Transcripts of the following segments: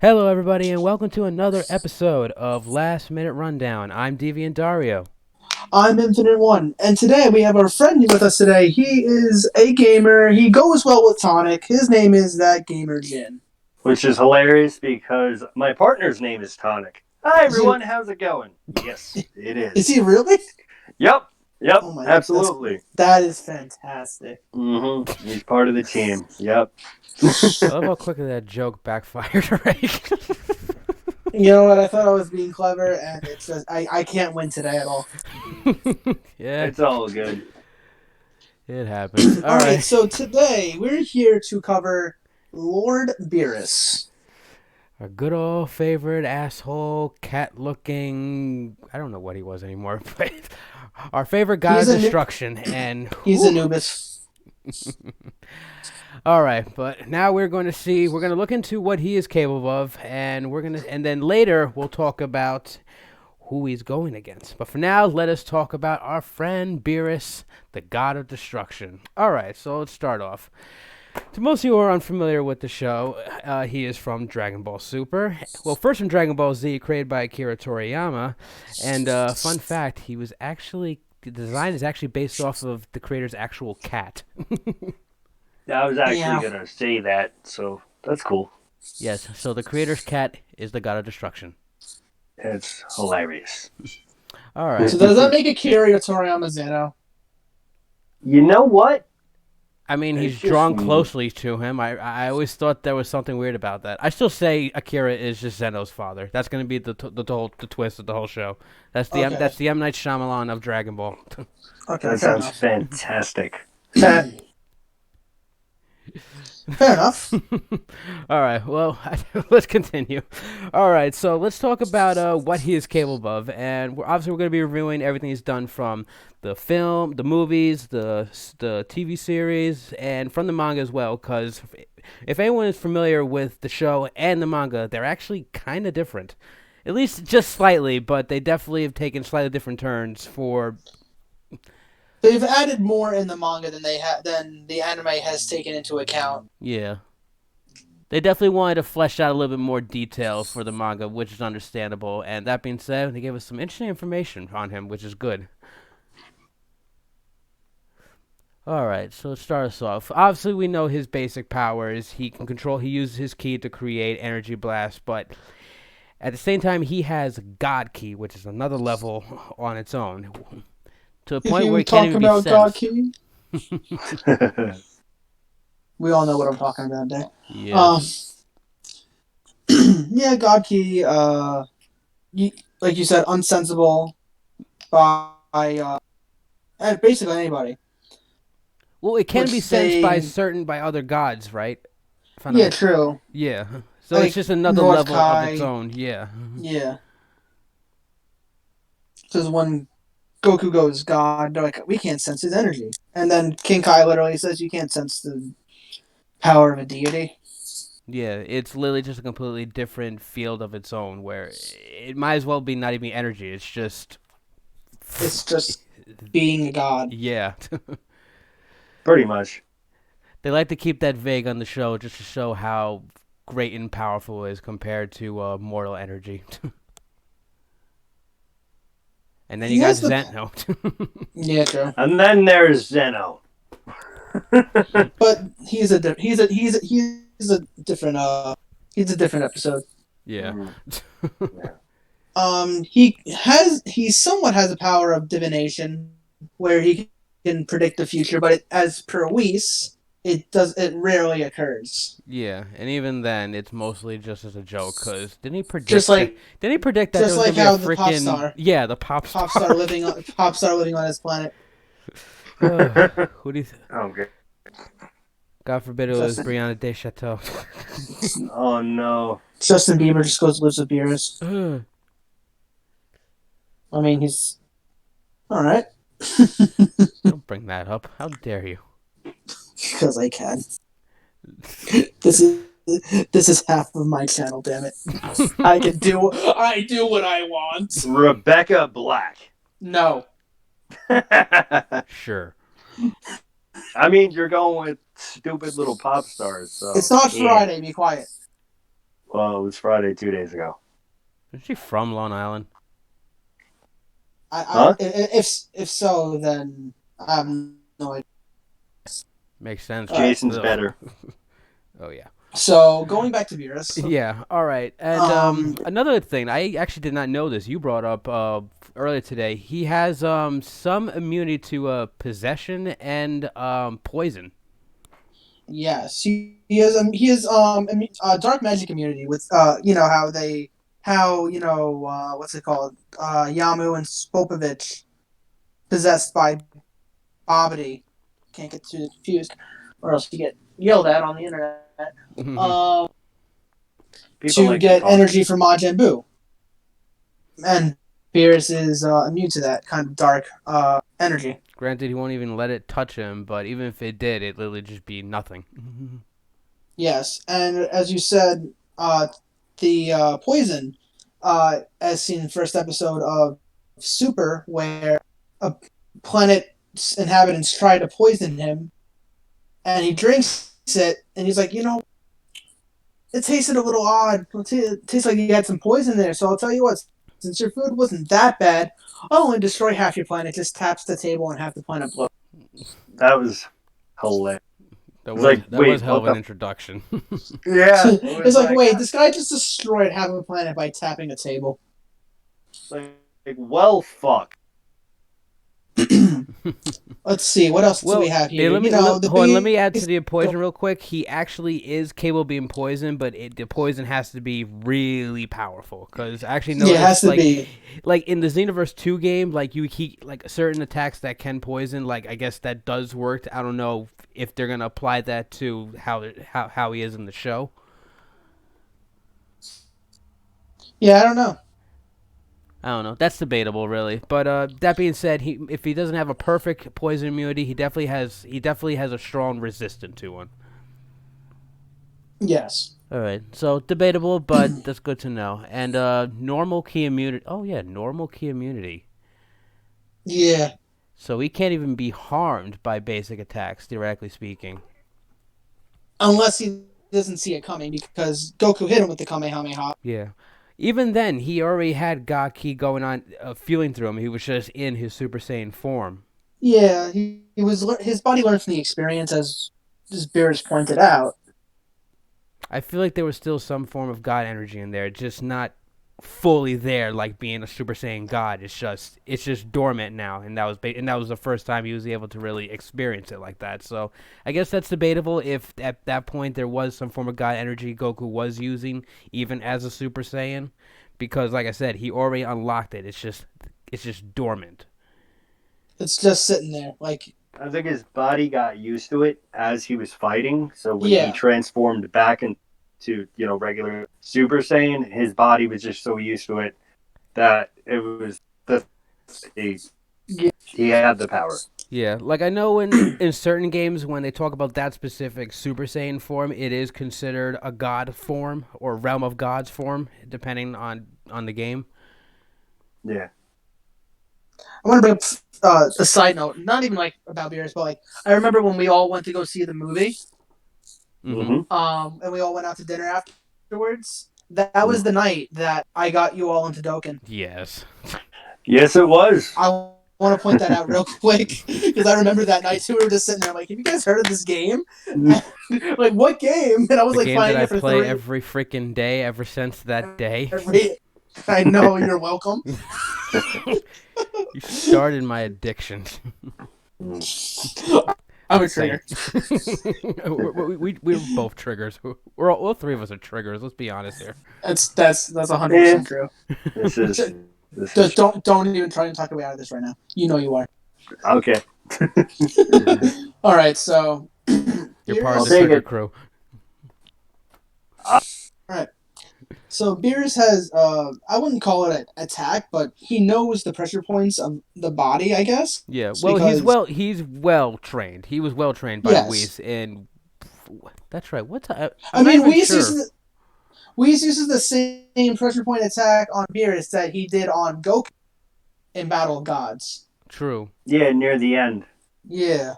Hello, everybody, and welcome to another episode of Last Minute Rundown. I'm Deviant Dario. I'm Infinite One, and today we have our friend with us today. He is a gamer. He goes well with Tonic. His name is That Gamer Jin. Which is hilarious because my partner's name is Tonic. Hi everyone, how's it going? Yes, it is. Is he really? Yep, Oh my absolutely. That is fantastic. He's part of the team. Yep. I love how quickly that joke backfired already. You know what? I thought I was being clever, and it's just I can't win today at all. Yeah, It's all good. it happens. All right, so today we're here to cover Lord Beerus. Our good old favorite asshole, cat-looking... I don't know what he was anymore, but our favorite god of destruction, and... He's Anubis. All right, but now we're going to look into what he is capable of, and then later we'll talk about who he's going against. But for now, let us talk about our friend Beerus, the god of destruction. All right, so let's start off. To most of you who are unfamiliar with the show, he is from Dragon Ball Super. Well, first from Dragon Ball Z, created by Akira Toriyama. And fun fact, the design is actually based off of the creator's actual cat. I was actually going to say that, so that's cool. Yes, so the creator's cat is the god of destruction. It's hilarious. All right. So does that make Akira Toriyama Zeno? You know what? I mean, he's drawn closely to him. I always thought there was something weird about that. I still say Akira is just Zeno's father. That's going to be the twist of the whole show. That's the M. Night Shyamalan of Dragon Ball. Okay, that sounds fantastic. Fair enough. All right, well, let's continue. All right, so let's talk about what he is capable of. And we're going to be reviewing everything he's done from the film, the movies, the TV series, and from the manga as well, because if anyone is familiar with the show and the manga, they're actually kind of different. At least just slightly, but they definitely have taken slightly different turns for... They've added more in the manga than the anime has taken into account. Yeah. They definitely wanted to flesh out a little bit more detail for the manga, which is understandable. And that being said, they gave us some interesting information on him, which is good. Alright, so let's start us off. Obviously, we know his basic powers. He uses his ki to create energy blasts, but at the same time, he has God Ki, which is another level on its own. To a point where he can't even be sensed. We all know what I'm talking about there. Yeah. Yeah, God Ki, like you said, unsensible by basically anybody. Well, it can be sensed by other gods, right? Yeah, true. Yeah. So it's just another level of its own. Yeah. Yeah. Because when Goku goes, God, they're like, we can't sense his energy. And then King Kai literally says you can't sense the power of a deity. Yeah, it's literally just a completely different field of its own, where it might as well be not even energy. It's just being a god. Yeah. Pretty much. They like to keep that vague on the show just to show how great and powerful it is compared to mortal energy. And then you got Zeno. Yeah, true. And then there's Zeno. But he's a different episode. Yeah. He somewhat has a power of divination where he can predict the future, but as per Whis, it rarely occurs. Yeah, and even then, it's mostly just as a joke. Cause didn't he predict? Didn't he predict that? Just like how the pop star. Yeah, the pop star living on his planet. Who do you? Okay. God forbid it was Brianna Deschateau. Oh no. Justin Bieber just lives with Beerus. I mean, he's all right. Don't bring that up. How dare you? Because I can. This is half of my channel, damn it. I do what I want. Rebecca Black. No. Sure. I mean, you're going with stupid little pop stars. So. It's not Friday. Be quiet. Well, it was Friday 2 days ago. Is she from Long Island? Huh? If so, then no idea. Makes sense. All right. Jason's Ugh. better. Oh yeah. So going back to Beerus. Yeah. All right. And another thing, I actually did not know this. You brought up earlier today. He has some immunity to possession and poison. Yes, dark magic community with what's it called, Yamu and Spopovich possessed by Bobbity. Can't get too confused, or else you get yelled at on the internet. Um, People to like get talk. energy from Majin Buu, and Beerus is immune to that kind of dark energy. Granted, he won't even let it touch him, but even if it did, it literally just be nothing. Yes, and as you said, the poison, as seen in the first episode of Super, where a planet's inhabitants try to poison him, and he drinks it, and he's like, it tasted a little odd. It tastes like you had some poison there, so I'll tell you what, since your food wasn't that bad, I'll only destroy half your planet. Just taps the table and half the planet blows. That was hilarious. That It's was like, that wait, was hell of what an the- introduction. Yeah. It's like, wait, this guy just destroyed half of a planet by tapping a table. like, well, fuck. Let's see, what else do we have here? Let me the hold on, let me add to base- the poison real quick. He actually is capable of being poisoned, but the poison has to be really powerful. Because I actually noticed, Yeah, it has to be. like in the Xenoverse 2 game, like like certain attacks that can poison. Like I guess that does work. I don't know if they're gonna apply that to how he is in the show. Yeah, I don't know. I don't know. That's debatable, really. But that being said, if he doesn't have a perfect poison immunity, he definitely has a strong resistance to one. Yes. All right, so debatable, but that's good to know. And normal key immunity. Oh yeah, normal key immunity. Yeah. So he can't even be harmed by basic attacks, theoretically speaking. Unless he doesn't see it coming, because Goku hit him with the Kamehameha. Yeah. Even then, he already had God Ki going on, feeling through him. He was just in his Super Saiyan form. Yeah, his body learned from the experience, as Beerus pointed out. I feel like there was still some form of God energy in there, just not fully there, like being a Super Saiyan God. It's just dormant now, and that was the first time he was able to really experience it like that. So I guess that's debatable. If at that point there was some form of God energy Goku was using, even as a Super Saiyan, because like I said, he already unlocked it. It's just dormant. It's just sitting there, like. I think his body got used to it as he was fighting. So when Yeah. he transformed back into regular Super Saiyan, his body was just so used to it that it was he had the power. Yeah, like I know in certain games when they talk about that specific Super Saiyan form, it is considered a god form or realm of gods form, depending on the game. Yeah. I want to bring up a side note, not even like about Beerus, but like I remember when we all went to go see the movie, Mm-hmm. and we all went out to dinner afterwards. That was the night that I got you all into Dokkan. Yes. Yes, it was. I want to point that out real quick because I remember that night too. We were just sitting there like, "Have you guys heard of this game?" Like, what game? And I was The like, game playing that I it for play 3. every freaking day ever since that day. I know, you're welcome. You started my addiction. I'm a trigger. We're both triggers. All three of us are triggers. Let's be honest here. That's 100% true. This is Just don't even try and talk your way out of this right now. You know you are. okay. All right, so You're part of I'll the take trigger it. crew. All right. So Beerus has I wouldn't call it an attack, but he knows the pressure points of the body, I guess. Yeah. Well, he's well trained. He was well trained by Yes. Whis, and that's right. What's I mean, Whis uses the same pressure point attack on Beerus that he did on Goku in Battle of Gods. True. Yeah, near the end. Yeah.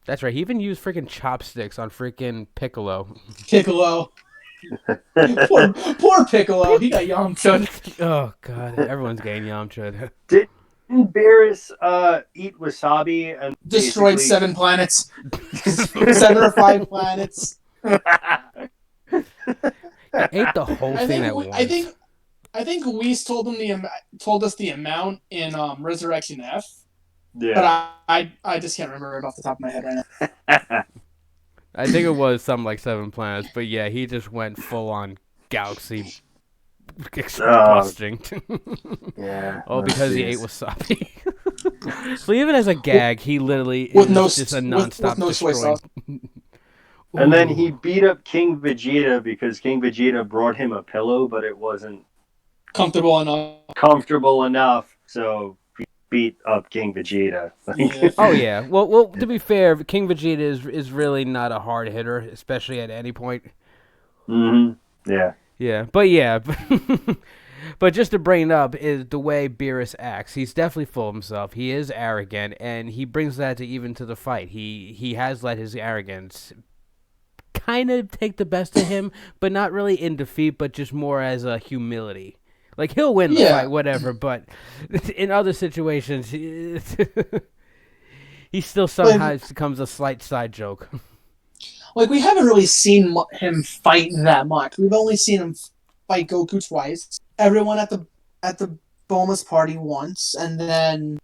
That's right. He even used freaking chopsticks on freaking Piccolo. Piccolo. poor Piccolo. He got Yamcha. Oh god, everyone's getting Yamcha. Didn't Beerus eat wasabi and Destroyed basically 7 planets. 7 or 5 planets. Ate the whole thing at once. I think Whis told us the amount in Resurrection F. Yeah. But I just can't remember it off the top of my head right now. I think it was something like 7 planets, but yeah, he just went full on galaxy busting. Yeah. Oh, because he ate wasabi. So even as a gag, he literally With is just a nonstop with no soy destroying. sauce. And then he beat up King Vegeta because King Vegeta brought him a pillow, but it wasn't Comfortable enough. comfortable enough, so he beat up King Vegeta. Yeah. Oh yeah. Well. To be fair, King Vegeta is really not a hard hitter, especially at any point. Yeah. Yeah. But just to bring it up is the way Beerus acts. He's definitely full of himself. He is arrogant, and he brings that to the fight. He has let his arrogance kind of take the best of him, but not really in defeat, but just more as a humility. Like, he'll win the fight, whatever, but in other situations, he still somehow becomes a slight side joke. Like, we haven't really seen him fight that much. We've only seen him fight Goku twice. Everyone at the Bulma's party once, and then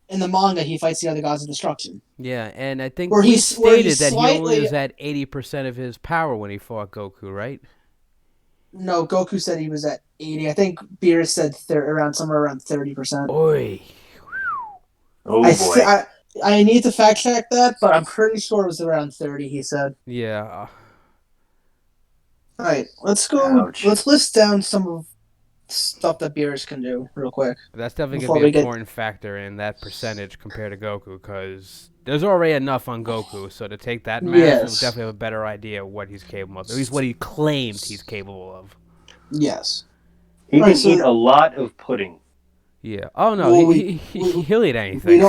in the manga he fights the other gods of destruction. Yeah, and I think where he he stated that he only slightly was at 80% of his power when he fought Goku, right? No, Goku said he was at 80. I think Beerus said somewhere around 30%. Oi. Oh boy. I need to fact check that, but I'm pretty sure it was around 30. He said. Yeah. All right, let's go. Ouch. Let's list down some of stuff that Beerus can do real quick. That's definitely going to be an important factor in that percentage compared to Goku, because there's already enough on Goku, so to take that mass, we'll definitely have a better idea of what he's capable of, at least what he claimed he's capable of. Yes. He can eat a lot of pudding. Yeah. Oh, no, well, he'll eat anything.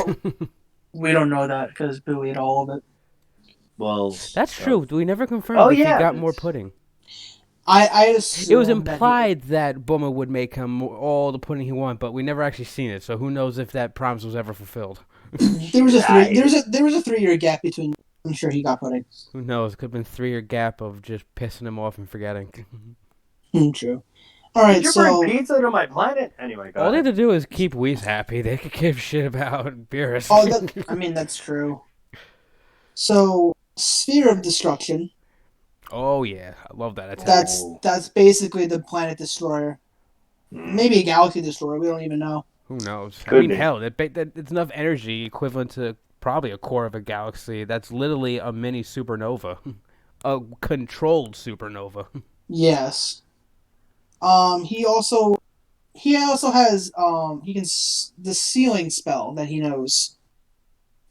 We don't know that, because Boo ate all of it. Well, that's true. We never confirmed if he got more pudding. I assume it was implied that Bulma would make him all the pudding he wanted, but we never actually seen it. So who knows if that promise was ever fulfilled? There was a 3-year gap between. I'm sure he got pudding. Who knows? Could have been 3-year gap of just pissing him off and forgetting. True. All right. Did you bring pizza to my planet? Anyway, all they have to do is keep Whis happy. They could give shit about Beerus. That's true. So, Sphere of Destruction. Oh yeah, I love that attack. That's basically the planet destroyer. Maybe a galaxy destroyer. We don't even know. Who knows? I mean, hell, it's enough energy equivalent to probably a core of a galaxy. That's literally a mini supernova, a controlled supernova. Yes. He also has the sealing spell that he knows.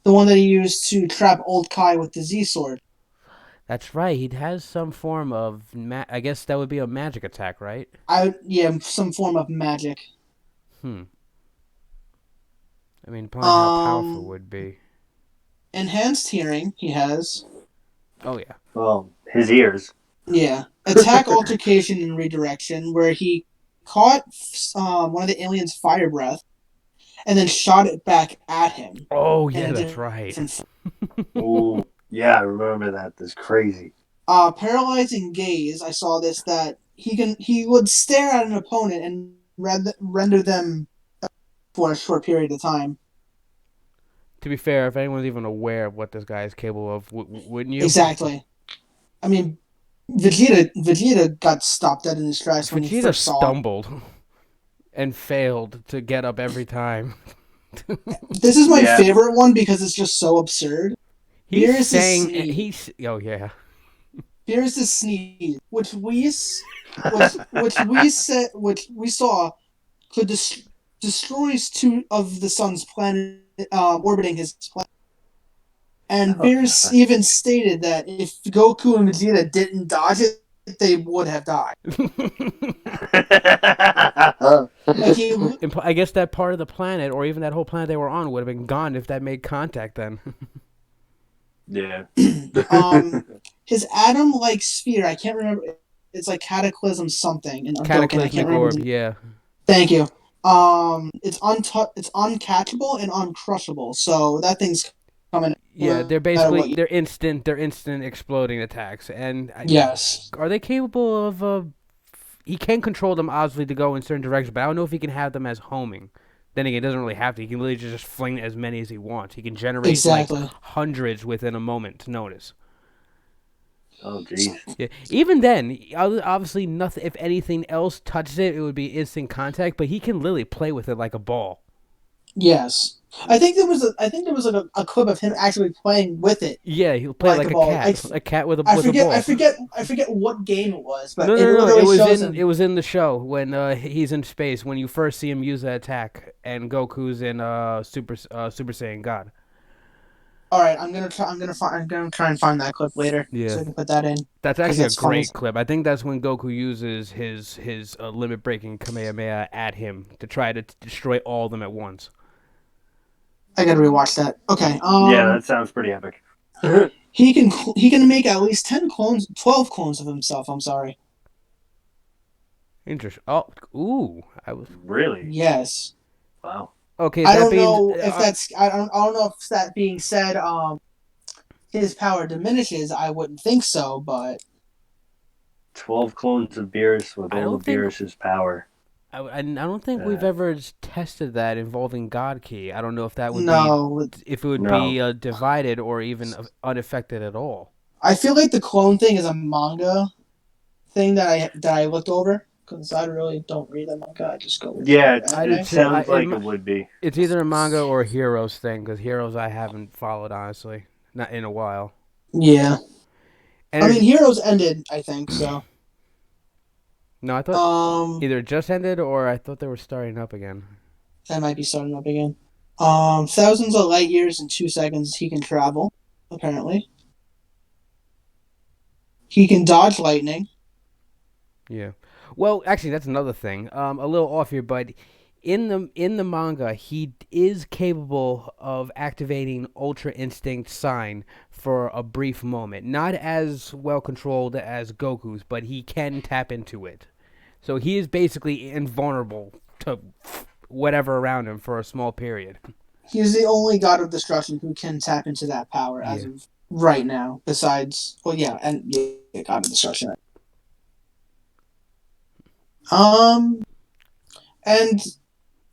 The one that he used to trap Old Kai with the Z sword. That's right. He has some form of I guess that would be a magic attack, right? Some form of magic. I mean, probably how powerful it would be. Enhanced hearing, he has. Oh yeah. Well, his ears. Yeah. Attack, altercation, and redirection, where he caught one of the aliens' fire breath, and then shot it back at him. Oh yeah, that's right. Oh. Yeah, I remember that. That's crazy. Paralyzing gaze. I saw this that he would stare at an opponent and render them for a short period of time. To be fair, if anyone's even aware of what this guy is capable of, wouldn't you? Exactly. I mean, Vegeta got stopped dead in his tracks when he first saw him. Stumbled and failed to get up every time. This is my favorite one because it's just so absurd. He's saying oh yeah. Here's the sneeze, which we saw could destroys 2 of the sun's planet orbiting his planet. And Beerus even stated that if Goku and Vegeta didn't dodge it, they would have died. I guess that part of the planet, or even that whole planet they were on, would have been gone if that made contact then. Yeah. His atom-like sphere, I can't remember. it's like Cataclysm something in Undoken. I Cataclysmic can't remember. orb, yeah. Thank you. It's uncatchable and uncrushable. So that thing's coming. Yeah, No they're matter what basically you- they're instant exploding attacks, and Yes. are they capable of? He can control them obviously to go in certain directions, but I don't know if he can have them as homing. Then again, he doesn't really have to. He can literally just fling as many as he wants. He can generate like Exactly. hundreds within a moment's notice. Oh, jeez. Yeah. Even then, obviously nothing. If anything else touches it, it would be instant contact. But he can literally play with it like a ball. Yes. I think there was like a clip of him actually playing with it. Yeah, he'll play like a a ball. cat, a cat with a I with a forget. ball. I forget what game it was, but No, it no, no. literally It was shows in him. it was in the show when he's in space when you first see him use that attack and Goku's in Super Saiyan God. All right, I'm gonna try and find that clip later, Yeah. so I can put that in. That's actually that's a great funny. clip. I think that's when Goku uses his limit breaking Kamehameha at him to try to destroy all of them at once. I gotta rewatch that. Okay. Yeah, that sounds pretty epic. He can make at least 12 clones of himself. I'm sorry. Interesting. Oh, ooh, I was Really? Yes. Wow. okay. I That don't being, know if that's. I don't know if that being said, his power diminishes. I wouldn't think so, but 12 clones of Beerus with I all don't of think- Beerus's power. I don't think we've ever tested that involving God Key. I don't know if that would no. be if it would No. be divided or even unaffected at all. I feel like the clone thing is a manga thing that I looked over because I really don't read the manga. I just go with Yeah, the I anime. did it too. sounds like it it would be. It's either a manga or a Heroes thing because Heroes I haven't followed honestly, not in a while. Yeah. And I mean, Heroes ended, I think so. no, I thought either it just ended or I thought they were starting up again. That might be starting up again. Thousands of light years in 2 seconds he can travel, apparently. He can dodge lightning. Yeah. Well, actually, that's another thing. A little off here, but in the manga, he is capable of activating Ultra Instinct Sign for a brief moment. Not as well controlled as Goku's, but he can tap into it. So he is basically invulnerable to whatever around him for a small period. He's the only god of destruction who can tap into that power as Yeah. of right now. Besides, well, yeah, and yeah, god of destruction. And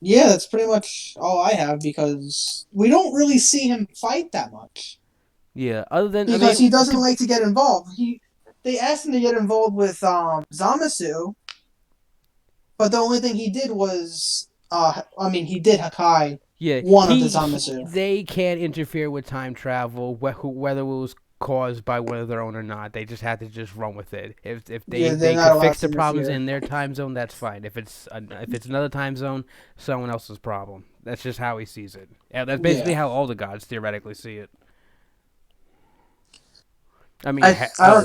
yeah, that's pretty much all I have because we don't really see him fight that much Yeah. Other than because he doesn't like to get involved. They asked him to get involved with Zamasu, but the only thing he did was he did Hakai. Yeah, One of the Zamasu. They can't interfere with time travel, whether it was caused by one of their own or not. They just have to just run with it. If they they're not can allowed fix the to problems interfere. in their time zone, that's fine. If it's another time zone, someone else's problem. That's just how he sees it. Yeah, that's basically how all the gods theoretically see it. I mean,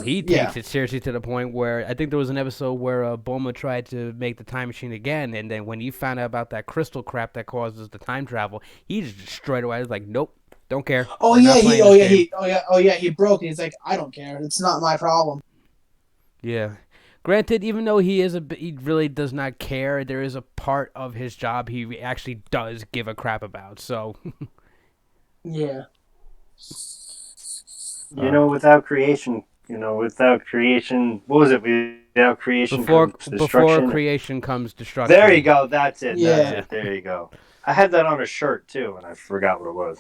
he takes it seriously to the point where I think there was an episode where Bulma tried to make the time machine again, and then when he found out about that crystal crap that causes the time travel, he just destroyed it. I was like, nope, don't care. We're not playing this game. He broke. He's like, I don't care. It's not my problem. Yeah. Granted, even though he really does not care, there is a part of his job he actually does give a crap about. So. Yeah. Without creation, what was it? Without creation comes destruction. Before creation comes destruction. There you go. That's it. Yeah. That's it. There you go. I had that on a shirt too, and I forgot what it was.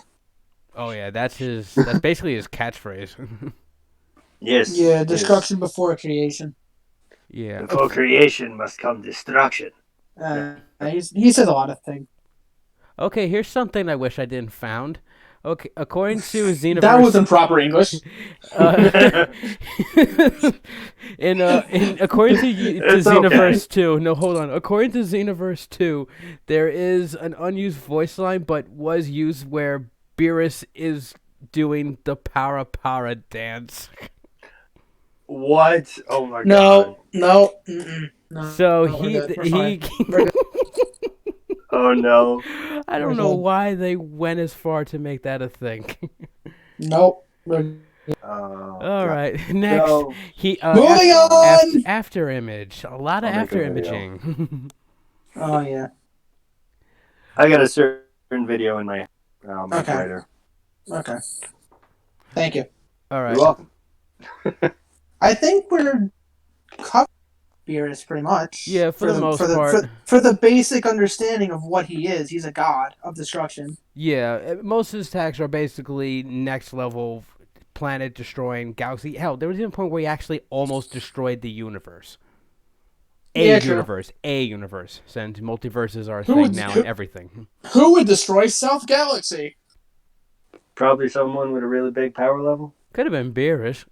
Oh yeah, that's basically his catchphrase. Yes. Yeah, destruction before creation. Yeah. Before creation must come destruction. He says a lot of things. Okay, here's something I wish I didn't found. Okay, according to Xenoverse, That wasn't proper English. According to Xenoverse 2, no, hold on. According to Xenoverse 2, there is an unused voice line, but was used where Beerus is doing the para dance. What? Oh my No. god. So we're he Oh no. I don't know why they went as far to make that a thing. Nope. We're All right. Next, So, Moving on. after image. A lot of I'll make after a video. imaging. Oh yeah. I got a certain video in my make Okay. later. Okay. Thank you. All right. You're welcome. I think we're covered Beerus pretty much. Yeah, for the most part. For the basic understanding of what he is, he's a god of destruction. Yeah, most of his attacks are basically next level planet destroying galaxy. Hell, there was even a point where he actually almost destroyed the universe. A universe. Since multiverses are a thing now and everything. Who would destroy South Galaxy? Probably someone with a really big power level. Could have been Beerus.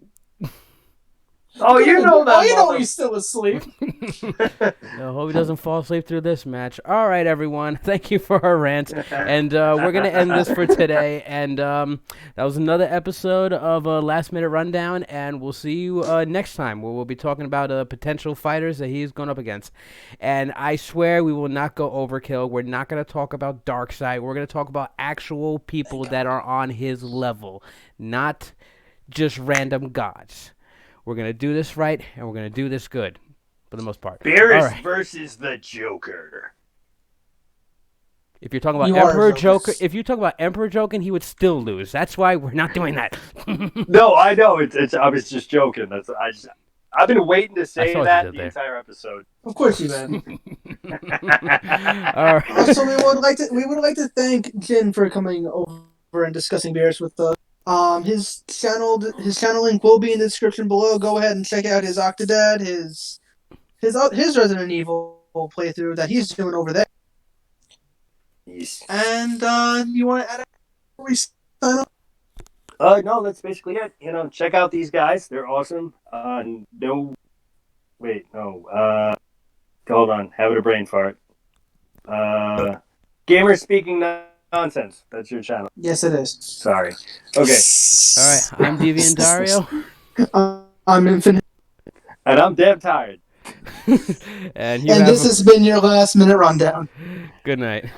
Oh, you know that. Oh, you know he's still asleep. I hope he doesn't fall asleep through this match. All right, everyone. Thank you for our rant. And we're going to end this for today. And that was another episode of Last Minute Rundown. And we'll see you next time, where we'll be talking about potential fighters that he's going up against. And I swear we will not go overkill. We're not going to talk about Darkseid. We're going to talk about actual people that are on his level, not just random gods. We're going to do this right, and we're going to do this good, for the most part. Beerus versus the Joker. If you're talking about Emperor Joker, if you talk about Emperor Joker, he would still lose. That's why we're not doing that. No, I know. I was just joking. I've been waiting to say that the entire episode. Of course you have. All right. Also, we would like to thank Jin for coming over and discussing Beerus with us. His channel link will be in the description below. Go ahead and check out his Octodad, his Resident Evil playthrough that he's doing over there. Yes. And you want to add before we sign up? No, that's basically it. Check out these guys. They're awesome. Hold on. Having a brain fart. Gamers Speaking Nonsense. That's your channel. Yes, it is. Sorry. Okay. All right. I'm Deviant Dario. I'm Infinite. And I'm damn tired. And this has been your Last Minute Rundown. Good night.